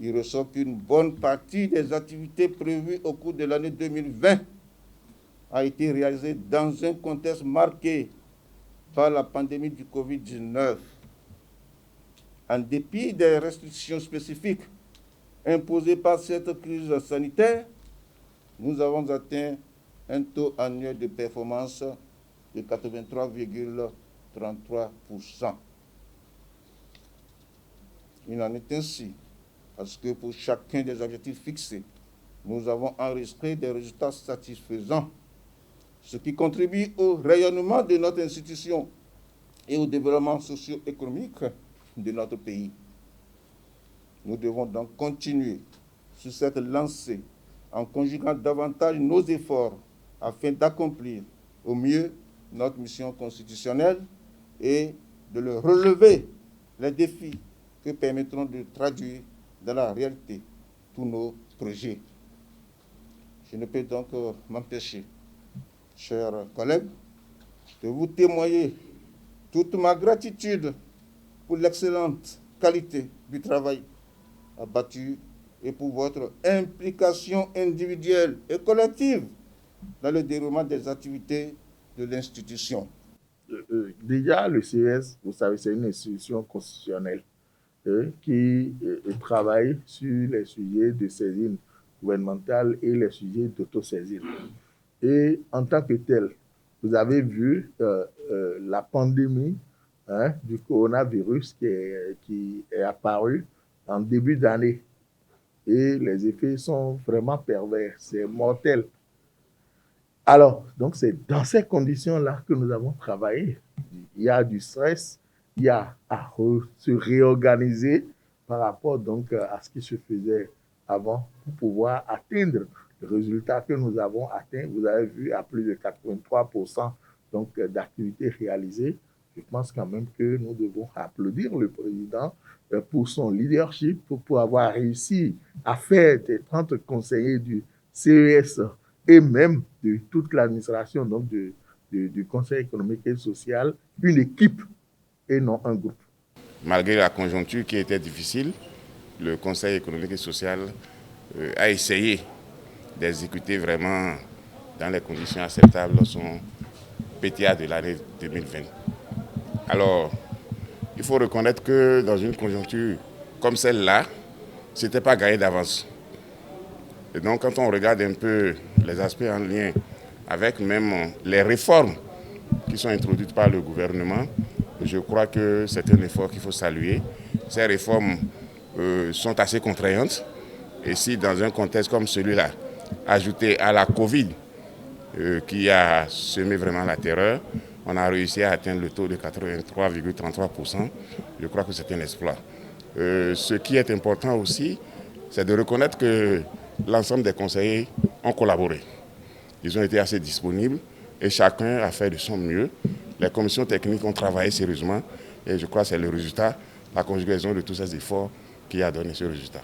il ressort qu'une bonne partie des activités prévues au cours de l'année 2020 a été réalisée dans un contexte marqué par la pandémie du Covid-19. En dépit des restrictions spécifiques imposées par cette crise sanitaire, nous avons atteint un taux annuel de performance de 83,33%. Il en est ainsi parce que pour chacun des objectifs fixés, nous avons enregistré des résultats satisfaisants, ce qui contribue au rayonnement de notre institution et au développement socio-économique de notre pays. Nous devons donc continuer sur cette lancée en conjuguant davantage nos efforts afin d'accomplir au mieux notre mission constitutionnelle et de le relever les défis que permettront de traduire dans la réalité tous nos projets. Je ne peux donc m'empêcher, chers collègues, de vous témoigner toute ma gratitude pour l'excellente qualité du travail abattu et pour votre implication individuelle et collective dans le déroulement des activités de l'institution. Déjà, le CES, vous savez, c'est une institution constitutionnelle qui travaille sur les sujets de saisine gouvernementale et les sujets d'autosaisine. Et en tant que tel, vous avez vu la pandémie du coronavirus qui est apparue en début d'année. Et les effets sont vraiment pervers, c'est mortel. Alors, donc c'est dans ces conditions-là que nous avons travaillé. Il y a du stress, il y a à se réorganiser par rapport donc à ce qui se faisait avant pour pouvoir atteindre le résultat que nous avons atteint. Vous avez vu à plus de 83% donc d'activités réalisées. Je pense quand même que nous devons applaudir le président pour son leadership, pour avoir réussi à faire des 30 conseillers du CES et même de toute l'administration donc du Conseil économique et social, une équipe et non un groupe. Malgré la conjoncture qui était difficile, le Conseil économique et social a essayé d'exécuter vraiment dans les conditions acceptables son PTA de l'année 2020. Alors, il faut reconnaître que dans une conjoncture comme celle-là, ce n'était pas gagné d'avance. Et donc, quand on regarde un peu les aspects en lien avec même les réformes qui sont introduites par le gouvernement, je crois que c'est un effort qu'il faut saluer. Ces réformes sont assez contraignantes. Et si dans un contexte comme celui-là, ajouté à la Covid, qui a semé vraiment la terreur, on a réussi à atteindre le taux de 83,33%. Je crois que c'est un exploit. Ce qui est important aussi, c'est de reconnaître que l'ensemble des conseillers ont collaboré. Ils ont été assez disponibles et chacun a fait de son mieux. Les commissions techniques ont travaillé sérieusement et je crois que c'est le résultat, la conjugaison de tous ces efforts qui a donné ce résultat.